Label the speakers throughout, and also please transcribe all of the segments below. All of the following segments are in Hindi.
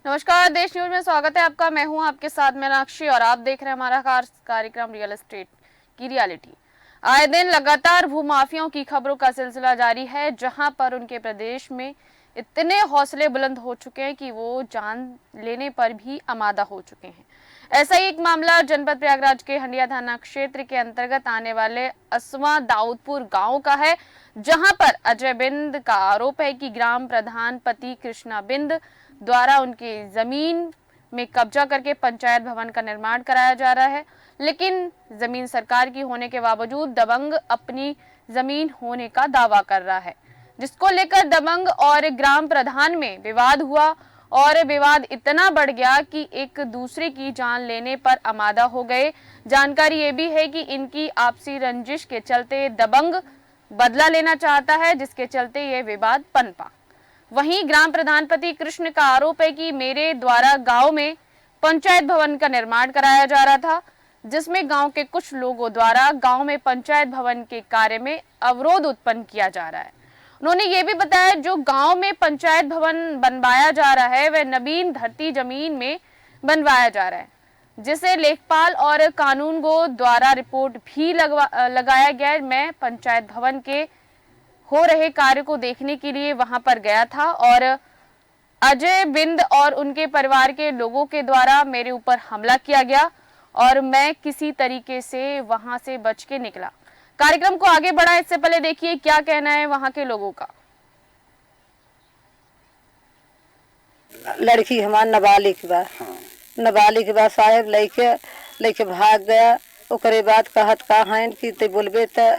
Speaker 1: नमस्कार, देश न्यूज में स्वागत है आपका। मैं हूं आपके साथ मीनाक्षी और आप देख रहे हैं हमारा खास कार्यक्रम रियल एस्टेट की रियलिटी। आए दिन लगातार भूमाफियाओं की खबरों का सिलसिला जारी है, जहां पर उनके प्रदेश में इतने हौसले बुलंद हो चुके हैं कि वो जान लेने पर भी आमादा हो चुके हैं। ऐसा ही एक मामला जनपद प्रयागराज के हंडिया थाना क्षेत्र के अंतर्गत आने वाले असवा दाऊदपुर गांव का है, जहां पर अजय बिंद का आरोप है कि ग्राम प्रधान पति कृष्णा बिंद द्वारा उनकी जमीन में कब्जा करके पंचायत भवन का निर्माण कराया जा रहा है। लेकिन जमीन सरकार की होने के बावजूद दबंग अपनी जमीन होने का दावा कर रहा है, जिसको लेकर दबंग और ग्राम प्रधान में विवाद हुआ और विवाद इतना बढ़ गया कि एक दूसरे की जान लेने पर आमादा हो गए। जानकारी ये भी है कि इनकी आपसी रंजिश के चलते दबंग बदला लेना चाहता है, जिसके चलते ये विवाद पनपा। वहीं ग्राम प्रधान पति कृष्ण का आरोप है कि मेरे द्वारा गांव में पंचायत भवन का निर्माण कराया जा रहा था, जिसमें गांव के कुछ लोगों द्वारा गांव में पंचायत भवन के कार्य में अवरोध उत्पन्न किया जा रहा है। उन्होंने ये भी बताया जो गांव में पंचायत भवन बनवाया जा रहा है वह नवीन धरती जमीन में बनवाया जा रहा है, जिसे लेखपाल और कानूनगो द्वारा रिपोर्ट भी लगाया गया है। मैं पंचायत भवन के हो रहे कार्य को देखने के लिए वहां पर गया था और अजय बिंद और उनके परिवार के लोगों के द्वारा मेरे ऊपर हमला किया गया और मैं किसी तरीके से वहां से बच के निकला। कार्यक्रम को आगे बढ़ा इससे पहले देखिए क्या कहना है वहां के लोगों का।
Speaker 2: लड़की हमार नाबालिग बा। नाबालिग बा साहेब, लइके लइके भाग गया। ओकरे बाद कहत का हैं कि ते बोलबे त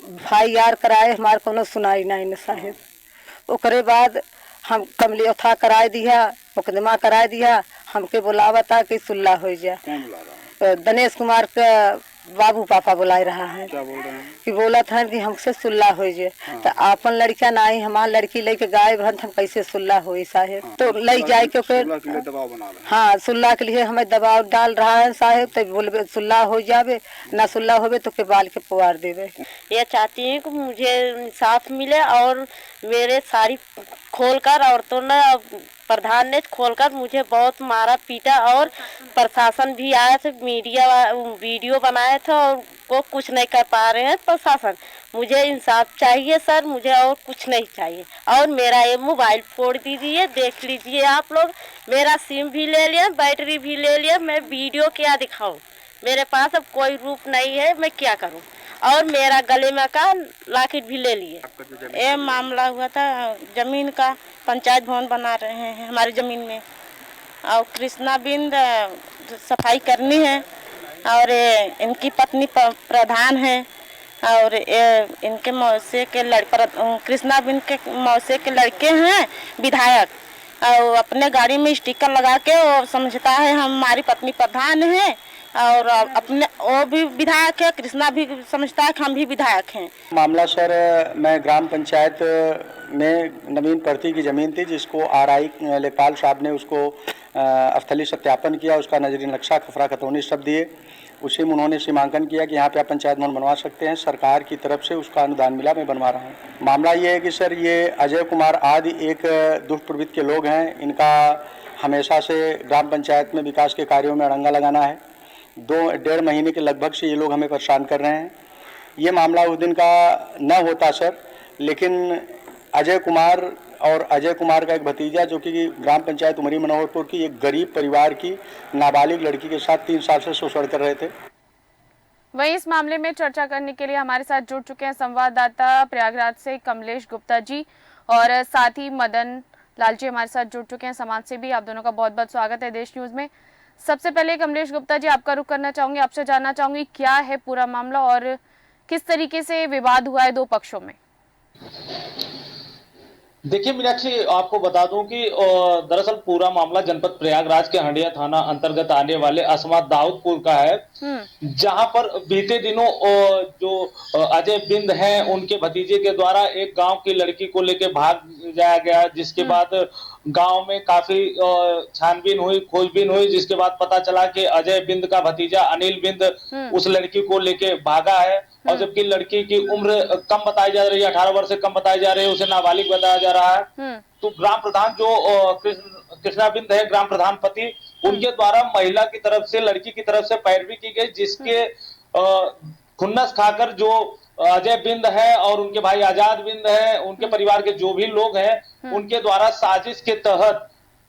Speaker 2: भाई यार कराए, हमार कोनो सुनाई नहीं न साहेब। ओकरे बाद हम कमली था कराए दिया, मुकदमा कराए दिया। हमके बुलावता कि सुल्ला हो जा। दिनेश कुमार का बाबू पापा बुलाए रहा है।
Speaker 3: क्या बोल रहे हैं?
Speaker 2: कि बोला था कि हमसे सुल्ला हो जाए। तो आपन लड़का नहीं, हमार लड़की लेके गाय भन हम कैसे सुल्ला हो साहेब। तो ले जाए के
Speaker 3: दबाव बना रहे हैं।
Speaker 2: हाँ, सुल्ला के लिए हमें दबाव डाल रहा है साहेब। तो बोलबे सुल्ला हो जावे, ना सुल्ला होवे तो के बाल के पुआर देवे।
Speaker 4: ये चाहती हूँ कि मुझे इंसाफ मिले और मेरे साड़ी खोलकर औरतों ने प्रधान ने खोलकर मुझे बहुत मारा पीटा और प्रशासन भी आया था, मीडिया वीडियो बनाए थे और वो कुछ नहीं कर पा रहे हैं प्रशासन। मुझे इंसाफ चाहिए सर, मुझे और कुछ नहीं चाहिए। और मेरा ये मोबाइल फोड़ दीजिए, देख लीजिए आप लोग। मेरा सिम भी ले लिया, बैटरी भी ले लिया। मैं वीडियो क्या दिखाऊं? मेरे पास अब कोई रूप नहीं है, मैं क्या करूं? और मेरा गले में का लॉकेट भी ले लिए। ये मामला हुआ था जमीन का, पंचायत भवन बना रहे हैं हमारी जमीन में और कृष्णा बिंद सफाई करनी है और इनकी पत्नी प्रधान है और इनके मौसे के कृष्णा बिंद के मौसे के लड़के हैं विधायक और अपने गाड़ी में स्टिकर लगा के और समझता है हमारी पत्नी प्रधान है और अपने वो भी विधायक है, कृष्णा भी समझता है कि हम भी विधायक हैं।
Speaker 3: मामला सर, मैं ग्राम पंचायत में नवीन पड़ती की ज़मीन थी जिसको आरआई लेखपाल साहब ने उसको स्थलीय सत्यापन किया, उसका नजरी नक्शा खफरा खतौनी सब दिए। उसी में उन्होंने सीमांकन किया कि यहाँ पे आप पंचायत भवन बनवा सकते हैं। सरकार की तरफ से उसका अनुदान मिला, मैं बनवा रहा हूँ। मामला ये है कि सर ये अजय कुमार आदि एक दुष्ट प्रवृत्ति के लोग हैं। इनका हमेशा से ग्राम पंचायत में विकास के कार्यों में अड़ंगा लगाना है। 2-1.5 महीने के लगभग से ये लोग हमें परेशान कर रहे हैं। ये मामला उस दिन का न होता सर, लेकिन अजय कुमार और अजय कुमार का एक भतीजा जो कि ग्राम पंचायत उमरी मनोहरपुर की एक गरीब परिवार की नाबालिग लड़की के साथ 3 साल से शोषण कर रहे थे।
Speaker 1: वहीं इस मामले में चर्चा करने के लिए हमारे साथ जुड़ चुके हैं संवाददाता प्रयागराज से कमलेश गुप्ता जी और साथ ही मदन लाल जी हमारे साथ जुड़ चुके हैं समाज से भी। आप दोनों का बहुत बहुत स्वागत है देश न्यूज में। सबसे पहले कमलेश गुप्ता जी आपका रुख करना चाहूंगी, आपसे जानना चाहूंगी क्या है पूरा मामला और किस तरीके से विवाद हुआ है दो पक्षों में।
Speaker 5: देखिए मीनाक्षी, आपको बता दूं कि दरअसल पूरा मामला जनपद प्रयागराज के हंडिया थाना अंतर्गत आने वाले असमा दाऊदपुर का है, जहां पर बीते दिनों जो अजय बिंद हैं उनके भतीजे के द्वारा एक गांव की लड़की को लेकर भाग जाया गया, जिसके बाद गांव में काफी छानबीन हुई, खोजबीन हुई, जिसके बाद पता चला कि अजय बिंद का भतीजा अनिल बिंद उस लड़की को लेके भागा है और जबकि लड़की की उम्र कम बताई जा रही है, 18 वर्ष से कम बताई जा रही है, उसे नाबालिग बताया जा रहा है। तो ग्राम प्रधान जो कृष्णा बिंद है ग्राम प्रधान पति, उनके द्वारा महिला की तरफ से, लड़की की तरफ से पैरवी की गई, जिसके खुन्नस खाकर जो अजय बिंद है और उनके भाई आजाद बिंद है, उनके परिवार के जो भी लोग हैं, उनके द्वारा साजिश के तहत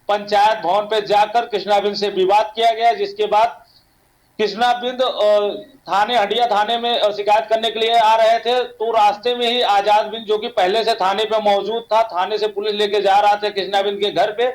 Speaker 5: पंचायत भवन पे जाकर कृष्णा बिंद से विवाद किया गया। जिसके बाद कृष्णा बिंद थाने, हंडिया थाने में शिकायत करने के लिए आ रहे थे, तो रास्ते में ही आजाद बिंद, जो कि पहले से थाने पे मौजूद था, थाने से पुलिस लेके जा रहा था कृष्णा बिंद के घर पे,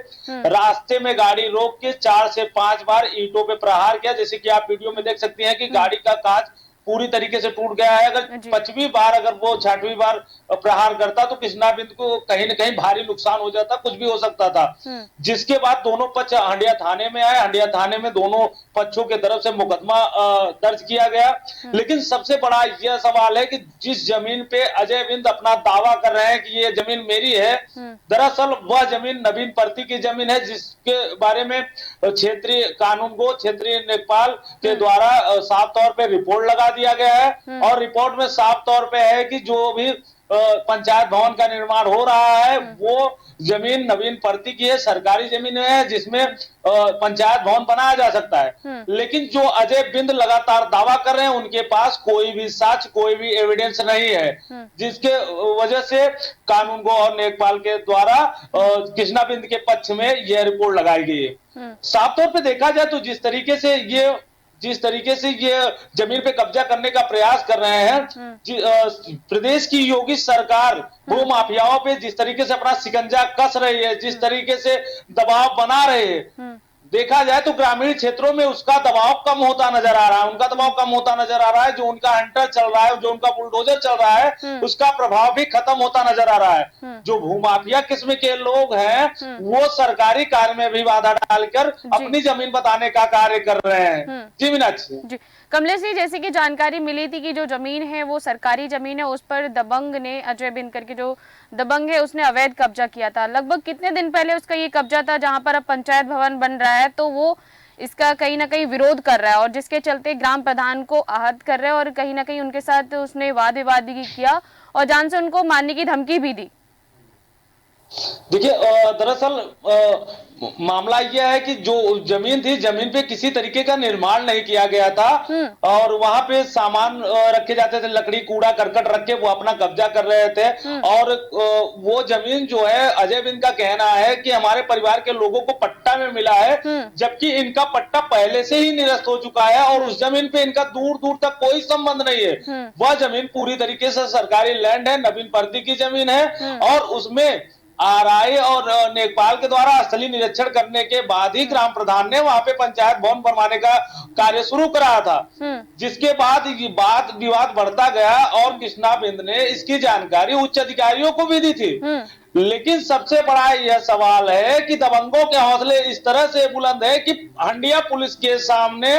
Speaker 5: रास्ते में गाड़ी रोक के 4 से 5 बार ईंटों पे प्रहार किया। जैसे कि आप वीडियो में देख सकते हैं कि गाड़ी का कांच पूरी तरीके से टूट गया है। अगर 5वीं बार, अगर वो 6वीं बार प्रहार करता तो कृष्णा बिंद को कहीं न कहीं भारी नुकसान हो जाता, कुछ भी हो सकता था। जिसके बाद दोनों पक्ष हंडिया थाने में आए, हंडिया थाने में दोनों पक्षों के तरफ से मुकदमा दर्ज किया गया। लेकिन सबसे बड़ा यह सवाल है कि जिस जमीन पे अजय बिंद अपना दावा कर रहे हैं कि ये जमीन मेरी है, दरअसल वह जमीन नवीन पर्ती की जमीन है, जिसके बारे में क्षेत्रीय कानून गो, क्षेत्रीय लेखपाल के द्वारा साफ तौर पे रिपोर्ट लगा दिया गया है। और रिपोर्ट में साफ तौर पे है कि जो भी पंचायत भवन का निर्माण हो रहा है वो जमीन नवीन पर्ती की है, सरकारी जमीन है, जिसमें पंचायत भवन बनाया जा सकता है। लेकिन जो अजय बिंद लगातार दावा कर रहे हैं, उनके पास कोई भी साक्ष्य, कोई भी एविडेंस नहीं है, जिसके वजह से कानून गो और लेखपाल के द्वारा कृष्णा बिंद के पक्ष में यह रिपोर्ट लगाई गई है। साफ तौर पे देखा जाए तो जिस तरीके से ये जमीन पे कब्जा करने का प्रयास कर रहे हैं, प्रदेश की योगी सरकार भू माफियाओं पे जिस तरीके से अपना शिकंजा कस रही है, जिस तरीके से दबाव बना रहे हैं, देखा जाए तो ग्रामीण क्षेत्रों में उसका दबाव कम होता नजर आ रहा है, उनका दबाव कम होता नजर आ रहा है। जो उनका हंटर चल रहा है, जो उनका बुलडोजर चल रहा है, उसका प्रभाव भी खत्म होता नजर आ रहा है। जो भूमाफिया किस्म के लोग हैं वो सरकारी कार्य में भी बाधा डालकर अपनी जमीन बताने का कार्य कर रहे हैं। जी मीनाक्षी
Speaker 1: जी। कमलेश जी, जैसे कि जानकारी मिली थी कि जो जमीन है वो सरकारी जमीन है, उस पर दबंग ने, अजय बिंद करके जो दबंग है, उसने अवैध कब्जा किया था। लगभग कितने दिन पहले उसका ये कब्जा था, जहां पर अब पंचायत भवन बन रहा है, तो वो इसका कहीं ना कहीं विरोध कर रहा है और जिसके चलते ग्राम प्रधान को आहत कर रहे हैं और कहीं ना कहीं उनके साथ उसने वाद विवाद भी किया और जान से उनको मारने की धमकी भी दी।
Speaker 5: देखिए, दरअसल मामला यह है कि जो जमीन थी, जमीन पे किसी तरीके का निर्माण नहीं किया गया था और वहां पे सामान रखे जाते थे, लकड़ी कूड़ा करकट रख के वो अपना कब्जा कर रहे थे। और वो जमीन जो है, अजय बिंद का कहना है कि हमारे परिवार के लोगों को पट्टा में मिला है, जबकि इनका पट्टा पहले से ही निरस्त हो चुका है और उस जमीन पे इनका दूर दूर तक कोई संबंध नहीं है। वह जमीन पूरी तरीके से सरकारी लैंड है, नवीन पर्ती की जमीन है और उसमें आरआई और लेखपाल के द्वारा स्थलीय निरीक्षण करने के बाद ही ग्राम प्रधान ने वहां पे पंचायत भवन बनवाने का कार्य शुरू कराया था। जिसके बाद बात विवाद बढ़ता गया और कृष्णा बिंद ने इसकी जानकारी उच्च अधिकारियों को भी दी थी। लेकिन सबसे बड़ा यह सवाल है कि दबंगों के हौसले इस तरह से बुलंद है कि हंडिया पुलिस के सामने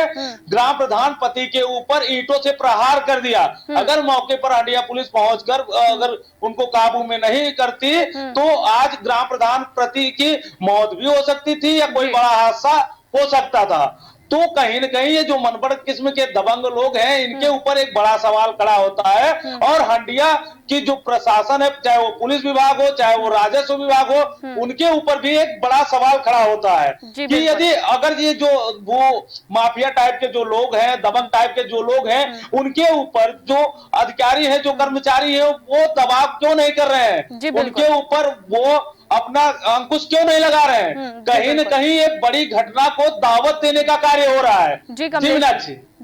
Speaker 5: ग्राम प्रधान पति के ऊपर ईंटों से प्रहार कर दिया। अगर मौके पर हंडिया पुलिस पहुंचकर अगर उनको काबू में नहीं करती तो आज ग्राम प्रधान पति की मौत भी हो सकती थी या कोई बड़ा हादसा हो सकता था। तो कहीं न कहीं ये जो मनपड़ किस्म के दबंग लोग हैं, इनके ऊपर एक बड़ा सवाल खड़ा होता है और हंडिया की जो प्रशासन है, चाहे वो पुलिस विभाग हो, चाहे वो राजस्व विभाग हो, उनके ऊपर भी एक बड़ा सवाल खड़ा होता है कि यदि अगर ये जो वो माफिया टाइप के जो लोग हैं, दबंग टाइप के जो लोग हैं, उनके ऊपर जो अधिकारी है, जो कर्मचारी है, वो दबाव क्यों नहीं कर रहे हैं, उनके ऊपर वो अपना अंकुश क्यों नहीं लगा रहे हैं। कहीं न कहीं एक बड़ी घटना को दावत देने का कार्य हो रहा है। जी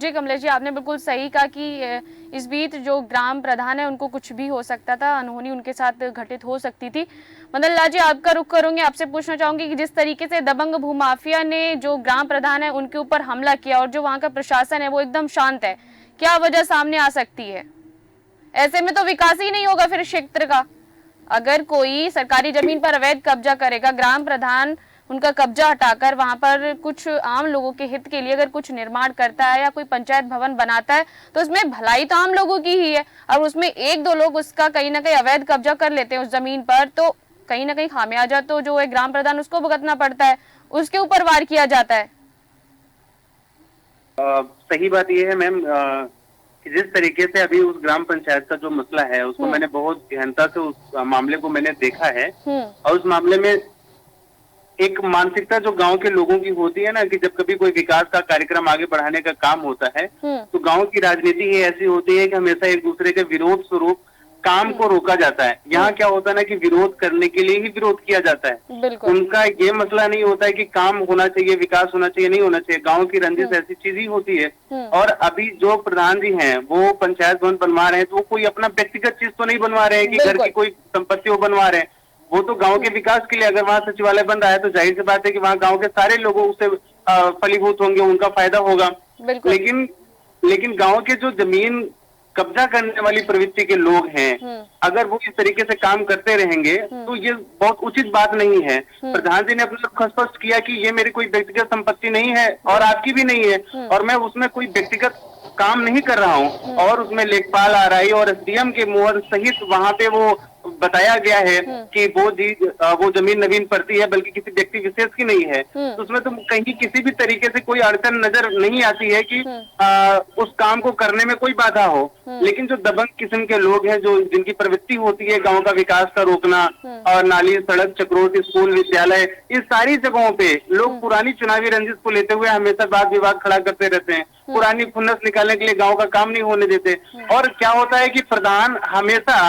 Speaker 1: कमलेश जी, आपने बिल्कुल सही कहा कि इस बीच जो ग्राम प्रधान है उनको कुछ भी हो सकता था, अनहोनी उनके साथ घटित हो सकती थी। मदन लाल जी, आपका रुख करूंगी, आपसे पूछना चाहूंगी कि जिस तरीके से दबंग भूमाफिया ने जो ग्राम प्रधान है उनके ऊपर हमला किया और जो वहां का प्रशासन है वो एकदम शांत है, क्या वजह सामने आ सकती है? ऐसे में तो विकास ही नहीं होगा फिर क्षेत्र का। अगर कोई सरकारी जमीन पर अवैध कब्जा करेगा, ग्राम प्रधान उनका कब्जा हटाकर वहां पर कुछ आम लोगों के हित के लिए अगर कुछ निर्माण करता है या कोई पंचायत भवन बनाता है तो उसमें भलाई तो आम लोगों की ही है। और उसमें एक दो लोग उसका कहीं ना कहीं अवैध कब्जा कर लेते हैं उस जमीन पर, तो कहीं ना कहीं खामियाजा तो जो है ग्राम प्रधान उसको भुगतना पड़ता है, उसके ऊपर वार किया जाता है।
Speaker 6: सही बात यह है मैम, जिस तरीके से अभी उस ग्राम पंचायत का जो मसला है उसको मैंने बहुत गहनता से उस मामले को मैंने देखा है और उस मामले में एक मानसिकता जो गांव के लोगों की होती है ना, कि जब कभी कोई विकास का कार्यक्रम आगे बढ़ाने का काम होता है तो गांव की राजनीति ही ऐसी होती है कि हमेशा एक दूसरे के विरोध स्वरूप काम को रोका जाता है। यहाँ क्या होता है ना कि विरोध करने के लिए ही विरोध किया जाता है।
Speaker 1: बिल्कुल।
Speaker 6: उनका ये मसला नहीं होता है कि काम होना चाहिए, विकास होना चाहिए, नहीं होना चाहिए। गांव की रंजिश ऐसी चीज ही होती है। और अभी जो प्रधान जी हैं वो पंचायत भवन बनवा रहे हैं, तो वो कोई अपना व्यक्तिगत चीज तो नहीं बनवा रहे हैं कि घर की कोई संपत्ति वो बनवा रहे हैं। वो तो गांव के विकास के लिए, अगर वहाँ सचिवालय बन रहा है तो जाहिर सी बात है कि वहाँ गांव के सारे लोगों से फलीभूत होंगे, उनका फायदा होगा। लेकिन गांव के जो जमीन कब्जा करने वाली प्रवृत्ति के लोग हैं, अगर वो इस तरीके से काम करते रहेंगे तो ये बहुत उचित बात नहीं है। प्रधान जी ने अपना स्पष्ट किया कि ये मेरी कोई व्यक्तिगत संपत्ति नहीं है और आपकी भी नहीं है, और मैं उसमें कोई व्यक्तिगत काम नहीं कर रहा हूँ। और उसमें लेखपाल आरआई और एसडीएम के मुहर सहित वहाँ पे वो बताया गया है कि वो जमीन नवीन परती है, बल्कि किसी व्यक्ति विशेष की नहीं है। तो उसमें तो कहीं किसी भी तरीके से कोई अड़चन नजर नहीं आती है कि उस काम को करने में कोई बाधा हो। लेकिन जो दबंग किस्म के लोग हैं, जो जिनकी प्रवृत्ति होती है गांव का विकास का रोकना, और नाली, सड़क, चक्रोट, स्कूल, विद्यालय, इस सारी जगहों पे लोग पुरानी चुनावी रंजिश को लेते हुए हमेशा वाद विवाद खड़ा करते रहते हैं। पुरानी खुन्नस निकालने के लिए गाँव का काम नहीं होने देते। और क्या होता है कि प्रधान हमेशा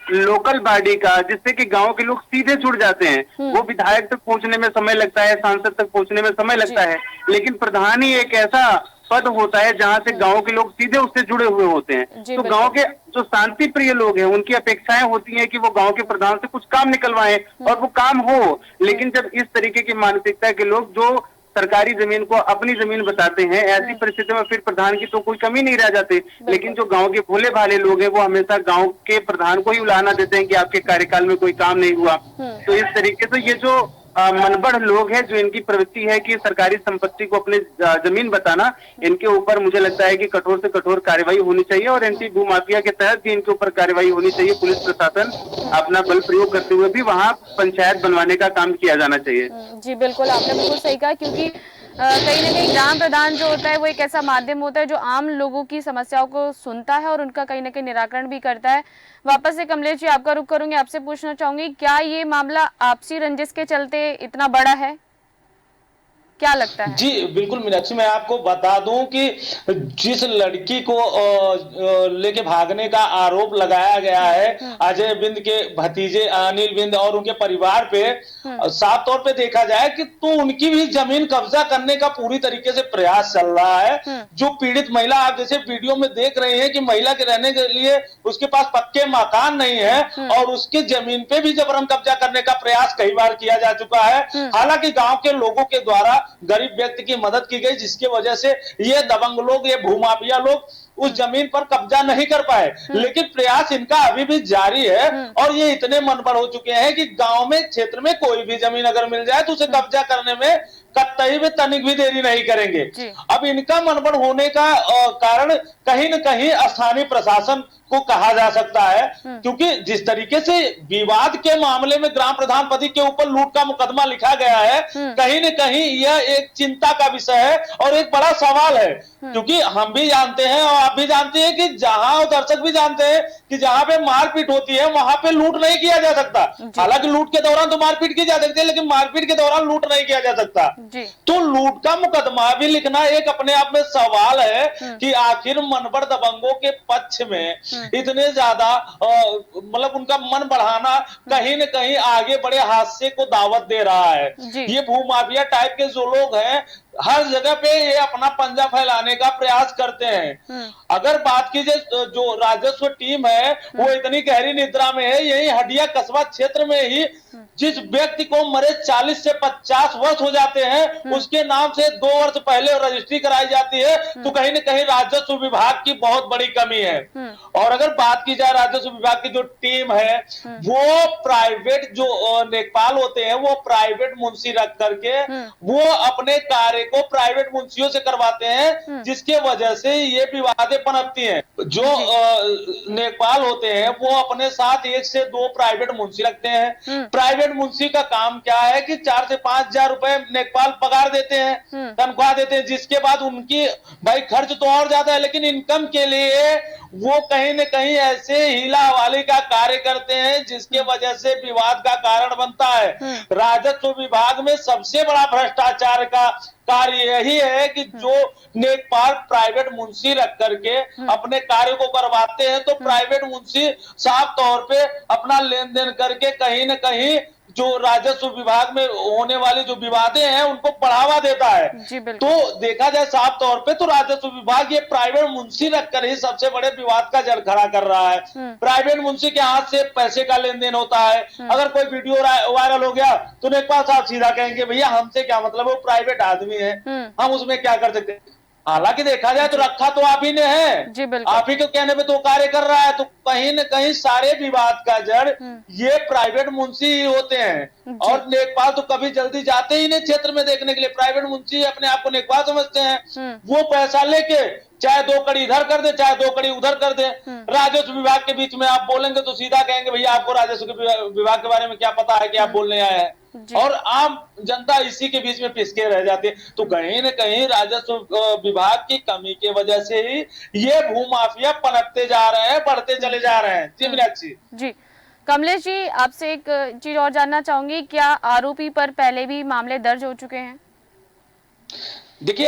Speaker 6: लोकल बॉडी का, जिससे कि गांव के लोग सीधे जुड़ जाते हैं। वो विधायक तक पहुंचने में समय लगता है, सांसद तक पहुंचने में समय लगता है, लेकिन प्रधान ही एक ऐसा पद होता है जहां से गांव के लोग सीधे उससे जुड़े हुए होते हैं। तो गांव के जो शांति प्रिय लोग हैं, उनकी अपेक्षाएं होती हैं कि वो गांव के प्रधान से कुछ काम निकलवाएं और वो काम हो। लेकिन जब इस तरीके की मानसिकता के लोग जो सरकारी जमीन को अपनी जमीन बताते हैं, ऐसी परिस्थिति में फिर प्रधान की तो कोई कमी नहीं रह जाती। लेकिन जो गांव के भोले भाले लोग हैं वो हमेशा गांव के प्रधान को ही उलाहना देते हैं कि आपके कार्यकाल में कोई काम नहीं हुआ। तो इस तरीके से ये जो मनबढ़ लोग हैं, जो इनकी प्रवृत्ति है कि सरकारी संपत्ति को अपने जमीन बताना, इनके ऊपर मुझे लगता है कि कठोर से कठोर कार्रवाई होनी चाहिए और एंटी भू माफिया के तहत भी इनके ऊपर कार्रवाई होनी चाहिए। पुलिस प्रशासन अपना बल प्रयोग करते हुए भी वहाँ पंचायत बनवाने का काम किया जाना चाहिए।
Speaker 1: जी बिल्कुल, आपने बिल्कुल सही कहा, क्योंकि कहीं ना कहीं ग्राम प्रधान जो होता है वो एक ऐसा माध्यम होता है जो आम लोगों की समस्याओं को सुनता है और उनका कहीं ना कहीं निराकरण भी करता है। वापस से कमलेश जी आपका रुख करूंगी, आपसे पूछना चाहूंगी, क्या ये मामला आपसी रंजिश के चलते इतना बड़ा है, क्या लगता है?
Speaker 5: जी बिल्कुल मीनाक्षी, मैं आपको बता दूं कि जिस लड़की को लेके भागने का आरोप लगाया गया है अजय बिंद के भतीजे अनिल बिंद और उनके परिवार पे, साफ तौर पे देखा जाए कि तो उनकी भी जमीन कब्जा करने का पूरी तरीके से प्रयास चल रहा है। जो पीड़ित महिला, आप जैसे वीडियो में देख रहे हैं कि महिला के रहने के लिए उसके पास पक्के मकान नहीं है और उसके जमीन पे भी जबरन कब्जा करने का प्रयास कई बार किया जा चुका है। हालांकि गांव के लोगों के द्वारा गरीब व्यक्ति की मदद की गई, जिसकी वजह से ये दबंग लोग, ये भूमाफिया लोग उस जमीन पर कब्जा नहीं कर पाए। लेकिन प्रयास इनका अभी भी जारी है और ये इतने मनबढ़ हो चुके हैं कि गांव में, क्षेत्र में कोई भी जमीन अगर मिल जाए तो उसे कब्जा करने में कतई भी तनिक भी देरी नहीं करेंगे। अब इनका मनबढ़ होने का कारण कहीं न कहीं स्थानीय प्रशासन को कहा जा सकता है, क्योंकि जिस तरीके से विवाद के मामले में ग्राम प्रधान पति के ऊपर लूट का मुकदमा लिखा गया है, कहीं न कहीं यह एक चिंता का विषय है और एक बड़ा सवाल है। क्योंकि हम भी जानते हैं और आप भी जानते हैं कि जहां, दर्शक भी जानते हैं कि जहां पे मारपीट होती है वहां पे लूट नहीं किया जा सकता। हालांकि लूट के दौरान तो मारपीट की जा सकती है, लेकिन मारपीट के दौरान लूट नहीं किया जा सकता। तो लूट का मुकदमा भी लिखना एक अपने आप में सवाल है कि आखिर मनबढ़ दबंगों के पक्ष में इतने ज्यादा मतलब उनका मन बढ़ाना कहीं न कहीं आगे बड़े हादसे को दावत दे रहा है। ये भूमाफिया टाइप के जो लोग हैं हर जगह पे ये अपना पंजा फैलाने का प्रयास करते हैं। अगर बात की जाए जो राजस्व टीम है वो इतनी गहरी निद्रा में है। यही हडिया कस्बा क्षेत्र में ही जिस व्यक्ति को मरे 40 से 50 वर्ष हो जाते हैं, उसके नाम से 2 वर्ष पहले रजिस्ट्री कराई जाती है, तो कहीं न कहीं राजस्व विभाग की बहुत बड़ी कमी है। और अगर बात की जाए राजस्व विभाग की जो टीम है वो प्राइवेट जो लेखपाल होते हैं वो प्राइवेट मुंशी रख करके वो अपने कार्य को प्राइवेट मुंशियों से करवाते हैं, जिसके वजह से ये विवादें पनपती हैं। जो लेखपाल होते हैं वो अपने साथ 1 से 2 प्राइवेट मुंशी रखते हैं। प्राइवेट मुंशी का काम क्या है कि 4 से 5 हजार रुपए लेखपाल पगार देते हैं, तनख्वाह देते हैं, जिसके बाद उनकी भाई खर्च तो और ज्यादा है, लेकिन इनकम के लिए वो कहीं न कहीं ऐसे हीला हवाले का कार्य करते हैं जिसके वजह से विवाद का कारण बनता है। राजस्व विभाग में सबसे बड़ा भ्रष्टाचार का कार्य यही है कि जो लेखपाल प्राइवेट मुंशी रख करके अपने कार्य को करवाते हैं, तो प्राइवेट मुंशी साफ तौर पे अपना लेन देन करके कहीं न कहीं जो राजस्व विभाग में होने वाले जो विवादें हैं उनको बढ़ावा देता है। तो देखा जाए साफ तौर पे तो राजस्व विभाग ये प्राइवेट मुंशी रखकर ही सबसे बड़े विवाद का जड़ खड़ा कर रहा है। प्राइवेट मुंशी के हाथ से पैसे का लेन देन होता है। अगर कोई वीडियो वायरल हो गया तो लेखपाल साहब सीधा कहेंगे भैया हमसे क्या मतलब, वो प्राइवेट आदमी है, हम उसमें क्या कर सकते हैं। हालांकि देखा जाए तो रखा तो आप ही ने है, आप ही के कहने पे तो कार्य कर रहा है। तो कहीं न कहीं सारे विवाद का जड़ ये प्राइवेट मुंशी ही होते हैं। और लेखपाल तो कभी जल्दी जाते ही नहीं क्षेत्र में देखने के लिए। प्राइवेट मुंशी अपने आप को लेखपाल समझते हैं, वो पैसा लेके चाहे 2 कड़ी इधर कर दे चाहे 2 कड़ी उधर कर दे। राजस्व विभाग के बीच में आप बोलेंगे तो सीधा कहेंगे भैया आपको राजस्व विभाग के बारे में क्या पता है कि आप बोलने आए हैं, और आम जनता इसी के बीच में पिसके रह जाती है। तो कहीं न कहीं राजस्व विभाग की कमी की वजह से ही ये भूमाफिया पनपते जा रहे हैं, बढ़ते चले जा रहे हैं। जी मीनाक्षी
Speaker 1: जी। कमलेश जी, आपसे एक चीज और जानना चाहूंगी, क्या आरोपी पर पहले भी मामले दर्ज हो चुके हैं?
Speaker 5: देखिए,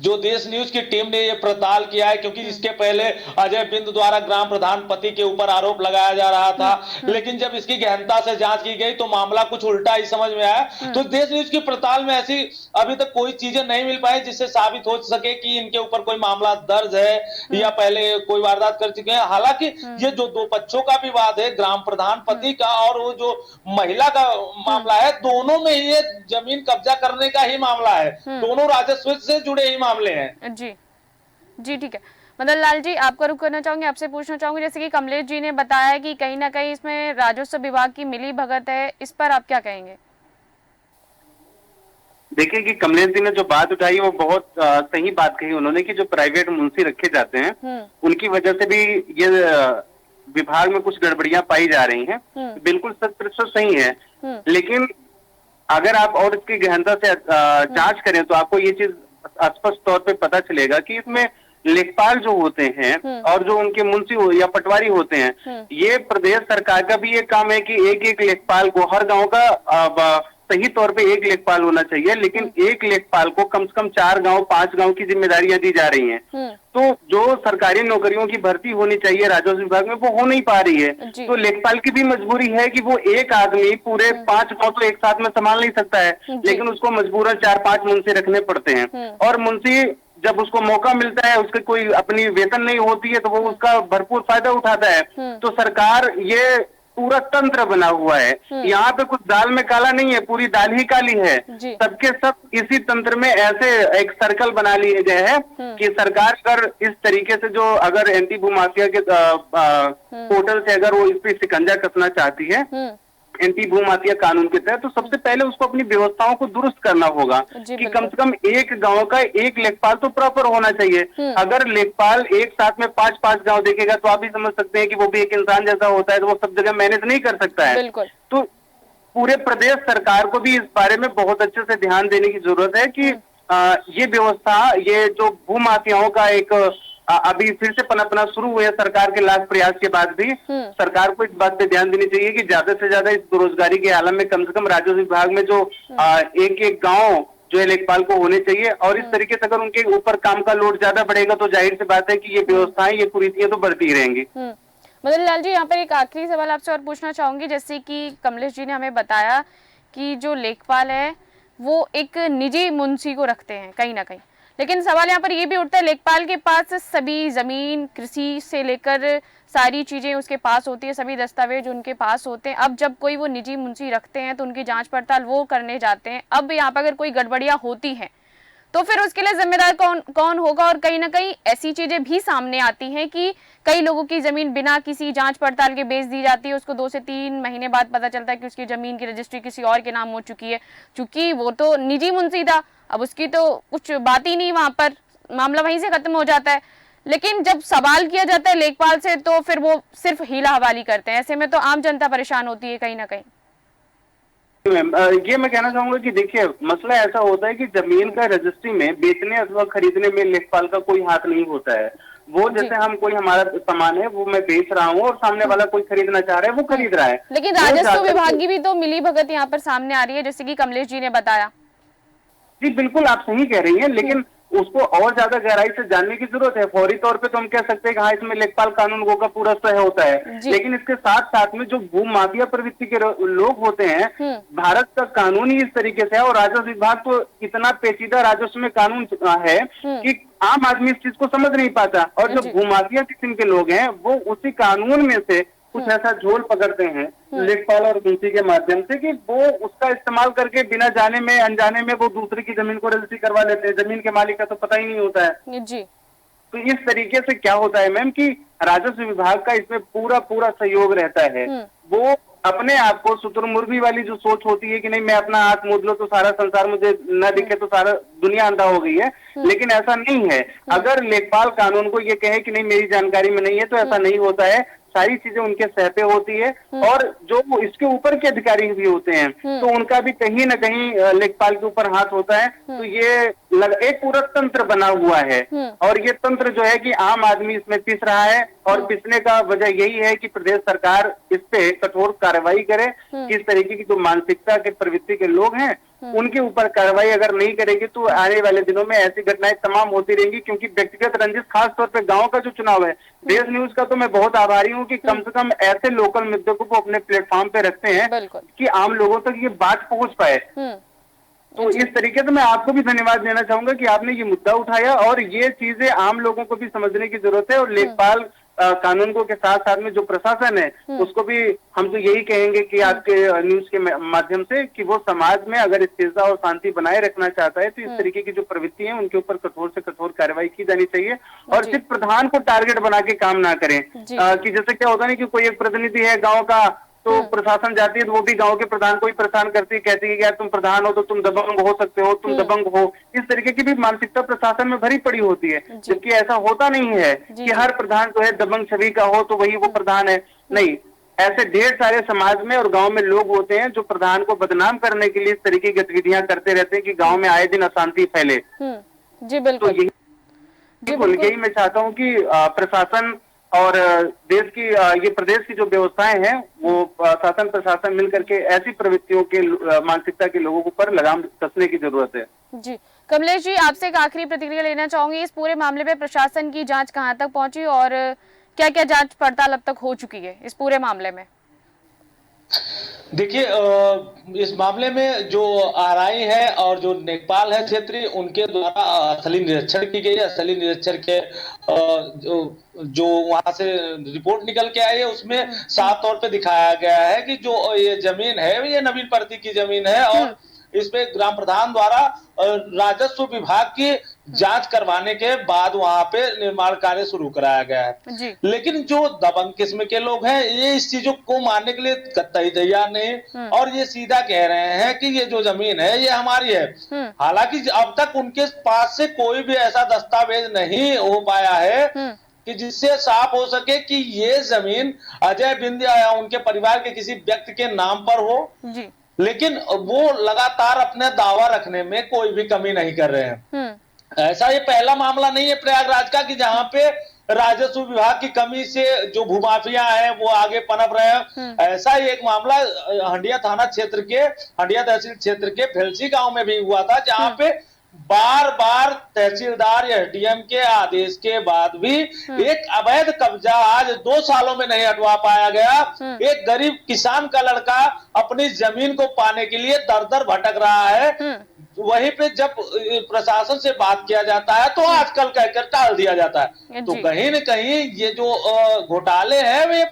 Speaker 5: जो देश न्यूज की टीम ने ये पड़ताल किया है, क्योंकि इसके पहले अजय बिंद द्वारा ग्राम प्रधान पति के ऊपर आरोप लगाया जा रहा था, लेकिन जब इसकी गहनता से जांच की गई तो मामला कुछ उल्टा ही समझ में आया। तो देश न्यूज की पड़ताल में ऐसी अभी तक कोई चीजें नहीं मिल पाई जिससे साबित हो सके कि इनके ऊपर कोई मामला दर्ज है या पहले कोई वारदात कर चुके हैं। हालांकि ये जो 2 पक्षों का विवाद है, ग्राम प्रधान पति का और वो जो महिला का मामला है, दोनों में ये जमीन कब्जा करने का ही मामला है, दोनों राजस्व से जुड़े ही मामले हैं।
Speaker 1: जी जी, ठीक है। मदन लाल जी, आपको रुक करना चाहूंगी, आपसे पूछना चाहूंगी, जैसे कि कमलेश जी ने बताया कि कहीं ना कहीं इसमें राजस्व विभाग की मिली भगत है, इस पर आप क्या कहेंगे?
Speaker 6: देखिए कि कमलेश जी ने जो बात उठाई वो बहुत सही बात कही उन्होंने, कि जो प्राइवेट मुंशी रखे जाते हैं उनकी वजह से भी ये विभाग में कुछ गड़बड़ियां पाई जा रही हैं। बिल्कुल 100% सही है, लेकिन अगर आप और इसकी गहनता से जांच करें तो आपको ये चीज स्पष्ट तौर पे पता चलेगा कि इसमें लेखपाल जो होते हैं और जो उनके मुंशी या पटवारी होते हैं, ये प्रदेश सरकार का भी ये काम है कि एक एक लेखपाल को, हर गांव का सही तौर पे एक लेखपाल होना चाहिए, लेकिन एक लेखपाल को कम से कम 4 गांव 5 गांव की जिम्मेदारियां दी जा रही हैं। तो जो सरकारी नौकरियों की भर्ती होनी चाहिए राजस्व विभाग में वो हो नहीं पा रही है। तो लेखपाल की भी मजबूरी है कि वो एक आदमी पूरे 5 गांव तो एक साथ में संभाल नहीं सकता है, लेकिन उसको मजबूरन 4-5 मुंशी रखने पड़ते हैं। और मुंशी जब उसको मौका मिलता है, उसके कोई अपनी वेतन नहीं होती है, तो वो उसका भरपूर फायदा उठाता है। तो सरकार ये पूरा तंत्र बना हुआ है, यहाँ पे कुछ दाल में काला नहीं है, पूरी दाल ही काली है। सबके सब इसी तंत्र में ऐसे एक सर्कल बना लिए गए हैं कि सरकार अगर इस तरीके से जो अगर एंटी भूमाफिया के पोर्टल से अगर वो इस पे शिकंजा कसना चाहती है एंटी भूमाफिया कानून के तहत, तो सबसे पहले उसको अपनी व्यवस्थाओं को दुरुस्त करना होगा कि कम से कम एक गांव का एक लेखपाल तो प्रॉपर होना चाहिए। अगर लेखपाल एक साथ में 5-5 गांव देखेगा तो आप भी समझ सकते हैं कि वो भी एक इंसान जैसा होता है, तो वो सब जगह मैनेज नहीं कर सकता है। तो पूरे प्रदेश सरकार को भी इस बारे में बहुत अच्छे से ध्यान देने की जरूरत है कि ये व्यवस्था, ये जो भूमाफियाओं का एक अभी फिर से पनपना शुरू हुए सरकार के लाख प्रयास के बाद भी सरकार को इस बात पे ध्यान देनी चाहिए कि ज्यादा से ज्यादा इस बेरोजगारी के आलम में कम से कम राजस्व विभाग में जो एक एक गांव जो है लेखपाल को होने चाहिए। और इस तरीके से अगर उनके ऊपर काम का लोड ज्यादा बढ़ेगा तो जाहिर सी बात है कि ये व्यवस्थाएं, ये कुरीतियां तो बढ़ती ही रहेंगी।
Speaker 1: मदन लाल जी, यहाँ पर एक आखिरी सवाल आपसे और पूछना चाहूंगी, जैसे कि कमलेश जी ने हमें बताया कि जो लेखपाल है वो एक निजी मुंशी को रखते हैं कहीं ना कहीं, लेकिन सवाल यहाँ पर ये भी उठता है, लेखपाल के पास सभी जमीन, कृषि से लेकर सारी चीजें उसके पास होती है, सभी दस्तावेज उनके पास होते हैं। अब जब कोई वो निजी मुंशी रखते हैं तो उनकी जांच पड़ताल वो करने जाते हैं। अब यहाँ पर अगर कोई गड़बड़ियां होती हैं तो फिर उसके लिए जिम्मेदार कौन होगा? और कहीं ना कहीं ऐसी चीजें भी सामने आती हैं कि कई लोगों की जमीन बिना किसी जांच पड़ताल के बेच दी जाती है, उसको 2 से 3 महीने बाद पता चलता है कि उसकी जमीन की रजिस्ट्री किसी और के नाम हो चुकी है, क्योंकि वो तो निजी मुंशी था, अब उसकी तो कुछ बात ही नहीं, वहां पर मामला वहीं से खत्म हो जाता है। लेकिन जब सवाल किया जाता है लेखपाल से तो फिर वो सिर्फ हीला हवाली करते हैं। ऐसे में तो आम जनता परेशान होती है कहीं ना कहीं।
Speaker 6: ये मैं कहना चाहूंगा कि देखिए, मसला ऐसा होता है कि जमीन का रजिस्ट्री में बेचने अथवा खरीदने में लेखपाल का कोई हाथ नहीं होता है। वो जैसे हम कोई हमारा सामान है वो मैं बेच रहा हूँ और सामने वाला कोई खरीदना चाह रहा है, वो खरीद रहा है।
Speaker 1: लेकिन राजस्व विभाग की भी तो मिली भगत यहाँ पर सामने आ रही है, जैसे कि कमलेश जी ने बताया।
Speaker 6: जी बिल्कुल, आप सही कह रही हैं, लेकिन उसको और ज्यादा गहराई से जानने की जरूरत है। फौरी तौर पे तो हम कह सकते हैं कि हाँ, इसमें लेखपाल कानून का पूरा सह होता है, लेकिन इसके साथ साथ में जो भू माफिया प्रवृत्ति के लोग होते हैं, भारत का कानून ही इस तरीके से है और राजस्व विभाग तो इतना पेचीदा राजस्व में कानून है कि आम आदमी इस चीज को समझ नहीं पाता। और जो भूमाफिया किस्म के लोग हैं वो उसी कानून में से कुछ ऐसा झोल पकड़ते हैं लेखपाल और मुंशी के माध्यम से कि वो उसका इस्तेमाल करके बिना जाने में अनजाने में वो दूसरे की जमीन को रजिस्ट्री करवा लेते हैं। जमीन के मालिक का तो पता ही नहीं होता है
Speaker 1: जी।
Speaker 6: तो इस तरीके से क्या होता है मैम कि राजस्व विभाग का इसमें पूरा पूरा सहयोग रहता है। वो अपने आप को शुतुरमुर्गी वाली जो सोच होती है कि नहीं, मैं अपना आंख मूंद लो तो सारा संसार मुझे न दिखे तो सारा दुनिया अंधा हो गई है, लेकिन ऐसा नहीं है। अगर लेखपाल कानून को ये कहे कि नहीं मेरी जानकारी में नहीं है तो ऐसा नहीं होता है। सारी चीजें उनके सह पे होती है और जो इसके ऊपर के अधिकारी भी होते हैं तो उनका भी कहीं ना कहीं लेखपाल के ऊपर हाथ होता है। तो ये एक पूरा तंत्र बना हुआ है और ये तंत्र जो है कि आम आदमी इसमें पिस रहा है और पिसने का वजह यही है कि प्रदेश सरकार इस पे कठोर कार्रवाई करे। किस तरीके की जो मानसिकता के प्रवृत्ति के लोग हैं उनके ऊपर कार्रवाई अगर नहीं करेगी तो आने वाले दिनों में ऐसी घटनाएं तमाम होती रहेंगी, क्योंकि व्यक्तिगत रंजिश खास तौर पे गांव का जो चुनाव है, देश न्यूज का तो मैं बहुत आभारी हूं कि कम से कम ऐसे लोकल मुद्दों को वो अपने प्लेटफॉर्म पे रखते हैं कि आम लोगों तक ये बात पहुंच पाए। तो इस तरीके से मैं आपको भी धन्यवाद देना चाहूंगा कि आपने ये मुद्दा उठाया और ये चीजें आम लोगों को भी समझने की जरूरत है। और लेखपाल कानून को के साथ साथ में जो प्रशासन है उसको भी हम तो यही कहेंगे कि आपके न्यूज के माध्यम से कि वो समाज में अगर स्थिरता और शांति बनाए रखना चाहता है तो इस तरीके की जो प्रवृत्ति है उनके ऊपर कठोर से कठोर कार्रवाई की जानी चाहिए और सिर्फ प्रधान को टारगेट बना के काम ना करें। कि जैसे क्या होता है कि कोई एक प्रतिनिधि है गाँव का तो प्रशासन जाती है तो वो भी गांव के प्रधान को ही परेशान करती है, कहती है कि यार तुम प्रधान हो तो तुम दबंग हो सकते हो, तुम दबंग हो। इस तरीके की भी मानसिकता प्रशासन में भरी पड़ी होती है, जबकि ऐसा होता नहीं है कि हर प्रधान जो है दबंग छवि का हो तो वही वो प्रधान है। नहीं, ऐसे ढेर सारे समाज में और गांव में लोग होते हैं जो प्रधान को बदनाम करने के लिए इस तरीके की गतिविधियां करते रहते हैं कि गाँव में आए दिन अशांति फैले।
Speaker 1: जी बिल्कुल।
Speaker 6: तो यही मैं चाहता हूँ कि प्रशासन और देश की ये प्रदेश की जो व्यवस्थाएं हैं वो शासन प्रशासन मिलकर के ऐसी प्रवृत्तियों के मानसिकता के लोगों पर लगाम कसने की जरूरत है।
Speaker 1: जी कमलेश जी, आपसे एक आखिरी प्रतिक्रिया लेना चाहूंगी। इस पूरे मामले में प्रशासन की जांच कहां तक पहुंची और क्या क्या जांच पड़ताल अब तक हो चुकी है इस पूरे मामले में?
Speaker 5: देखिए, इस मामले में जो आरआई है और जो लेखपाल है क्षेत्रीय, उनके द्वारा स्थलीय निरीक्षण की गई है। स्थलीय निरीक्षण के जो वहां से रिपोर्ट निकल के आई है उसमें साफ तौर पे दिखाया गया है कि जो ये जमीन है ये नवीन प्रति की जमीन है और इसमें ग्राम प्रधान द्वारा राजस्व विभाग की जांच करवाने के बाद वहां पे निर्माण कार्य शुरू कराया गया है। लेकिन जो दबंग किस्म के लोग हैं ये इस चीजों को मानने के लिए कतई तैयार नहीं और ये सीधा कह रहे हैं कि ये जो जमीन है ये हमारी है। हालांकि अब तक उनके पास से कोई भी ऐसा दस्तावेज नहीं हो पाया है कि जिससे साफ हो सके कि ये जमीन अजय बिंद्या या उनके परिवार के किसी व्यक्ति के नाम पर हो। लेकिन वो लगातार अपने दावा रखने में कोई भी कमी नहीं कर रहे हैं। ऐसा ये पहला मामला नहीं है प्रयागराज का कि जहां पे राजस्व विभाग की कमी से जो भूमाफिया हैं वो आगे पनप रहे हैं। ऐसा ही एक मामला हंडिया थाना क्षेत्र के हंडिया तहसील क्षेत्र के फेलसी गांव में भी हुआ था, जहां पे बार बार तहसीलदार या एसडीएम के आदेश के बाद भी एक अवैध कब्जा आज 2 सालों में नहीं हटवा पाया गया। एक गरीब किसान का लड़का अपनी जमीन को पाने के लिए दर दर भटक रहा है। वहीं पे जब प्रशासन से बात किया जाता है तो आजकल कहकर टाल दिया जाता है। तो कहीं न कहीं ये जो घोटाले हैं वे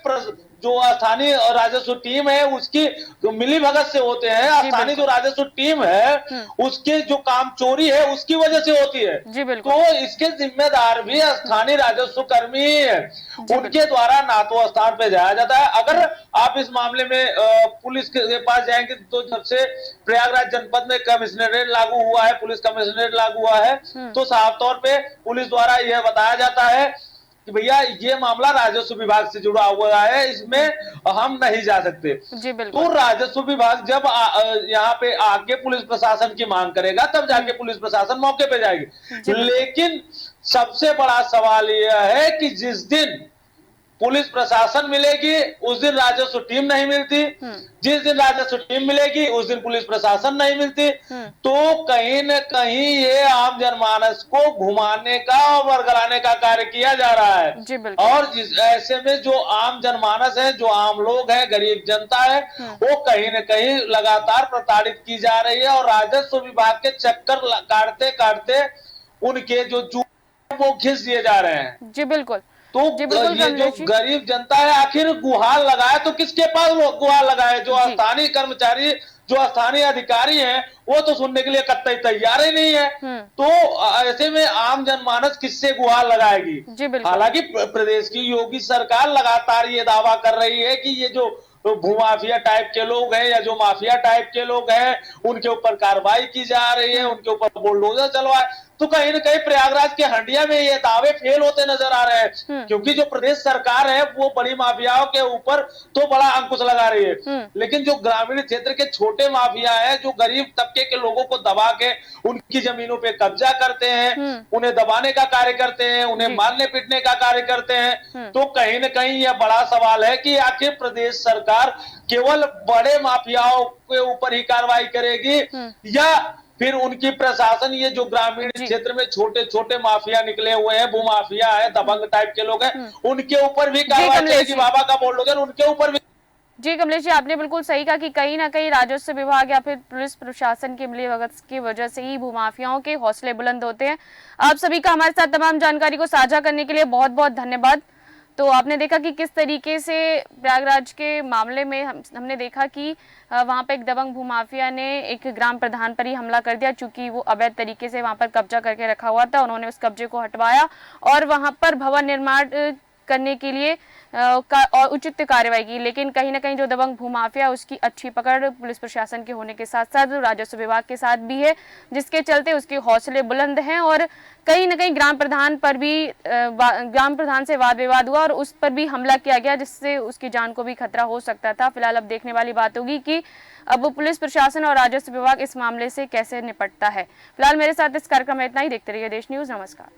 Speaker 5: जो स्थानीय राजस्व टीम है उसकी जो मिली भगत से होते हैं। स्थानीय जो राजस्व टीम है उसके जो काम चोरी है उसकी वजह से होती है।
Speaker 1: जी बिल्कुल।
Speaker 5: तो इसके जिम्मेदार भी स्थानीय राजस्व कर्मी है, उनके द्वारा ना तो स्थान पे जाया जाता है। अगर आप इस मामले में पुलिस के पास जाएंगे तो जब से प्रयागराज जनपद में कमिश्नरेट लागू हुआ है, पुलिस कमिश्नरेट लागू हुआ है, तो साफ तौर पे पुलिस द्वारा यह बताया जाता है कि भैया ये मामला राजस्व विभाग से जुड़ा हुआ है, इसमें हम नहीं जा सकते।
Speaker 1: जी बिल्कुल।
Speaker 5: तो राजस्व विभाग जब यहाँ पे आके पुलिस प्रशासन की मांग करेगा तब जाके पुलिस प्रशासन मौके पे जाएगी। लेकिन सबसे बड़ा सवाल यह है कि जिस दिन पुलिस प्रशासन मिलेगी उस दिन राजस्व टीम नहीं मिलती, जिस दिन राजस्व टीम मिलेगी उस दिन पुलिस प्रशासन नहीं मिलती। तो कहीं न कहीं ये आम जनमानस को घुमाने का और वर्गलाने का कार्य किया जा रहा है। और जिस ऐसे में जो आम जनमानस है, जो आम लोग हैं, गरीब जनता है, वो कहीं न कहीं लगातार प्रताड़ित की जा रही है और राजस्व विभाग के चक्कर काटते काटते उनके जो वो घिस दिए जा रहे हैं।
Speaker 1: जी बिल्कुल।
Speaker 5: तो ये जो गरीब जनता है आखिर गुहार लगाए तो किसके पास वो गुहार लगाए? जो स्थानीय कर्मचारी, जो स्थानीय अधिकारी हैं, वो तो सुनने के लिए कतई तैयार ही नहीं है। तो ऐसे में आम जनमानस किससे गुहार लगाएगी? हालांकि प्रदेश की योगी सरकार लगातार ये दावा कर रही है कि ये जो भूमाफिया टाइप के लोग हैं या जो माफिया टाइप के लोग हैं उनके ऊपर कार्रवाई की जा रही है, उनके ऊपर बुलडोजर चलवाए। तो कहीं न कहीं प्रयागराज के हंडिया में ये दावे फेल होते नजर आ रहे हैं, क्योंकि जो प्रदेश सरकार है वो बड़ी माफियाओं के ऊपर तो बड़ा अंकुश लगा रही है, लेकिन जो ग्रामीण क्षेत्र के छोटे माफिया है, जो गरीब तबके के लोगों को दबा के उनकी जमीनों पे कब्जा करते हैं, उन्हें दबाने का कार्य करते हैं, उन्हें मारने पीटने का कार्य करते हैं। तो कहीं न कहीं यह बड़ा सवाल है कि आखिर प्रदेश सरकार केवल बड़े माफियाओं के ऊपर ही कार्रवाई करेगी या फिर उनकी प्रशासन ये जो ग्रामीण क्षेत्र में छोटे छोटे माफिया निकले हुए हैं, भूमाफिया है, दबंग टाइप के लोग हैं, उनके ऊपर भी कार्रवाई करेगी। बाबा का बुलडोजर उनके ऊपर भी।
Speaker 1: जी कमलेश जी, आपने बिल्कुल सही कहा कि कहीं ना कहीं राजस्व विभाग या फिर पुलिस प्रशासन की मिलीभगत की वजह से ही भूमाफियाओं के हौसले बुलंद होते हैं। आप सभी का हमारे साथ तमाम जानकारी को साझा करने के लिए बहुत बहुत धन्यवाद। तो आपने देखा कि किस तरीके से प्रयागराज के मामले में हमने देखा कि वहां पर एक दबंग भूमाफिया ने एक ग्राम प्रधान पर ही हमला कर दिया, चूंकि वो अवैध तरीके से वहां पर कब्जा करके रखा हुआ था। उन्होंने उस कब्जे को हटवाया और वहां पर भवन निर्माण करने के लिए और उचित कार्रवाई की। लेकिन कहीं ना कहीं जो दबंग भूमाफिया उसकी अच्छी पकड़ पुलिस प्रशासन के होने के साथ साथ राजस्व विभाग के साथ भी है, जिसके चलते उसके हौसले बुलंद हैं। और कहीं ना कहीं ग्राम प्रधान से वाद विवाद हुआ और उस पर भी हमला किया गया, जिससे उसकी जान को भी खतरा हो सकता था। फिलहाल अब देखने वाली बात होगी कि अब पुलिस प्रशासन और राजस्व विभाग इस मामले से कैसे निपटता है। फिलहाल मेरे साथ इस कार्यक्रम में इतना ही। देखते रहिए देश न्यूज। नमस्कार।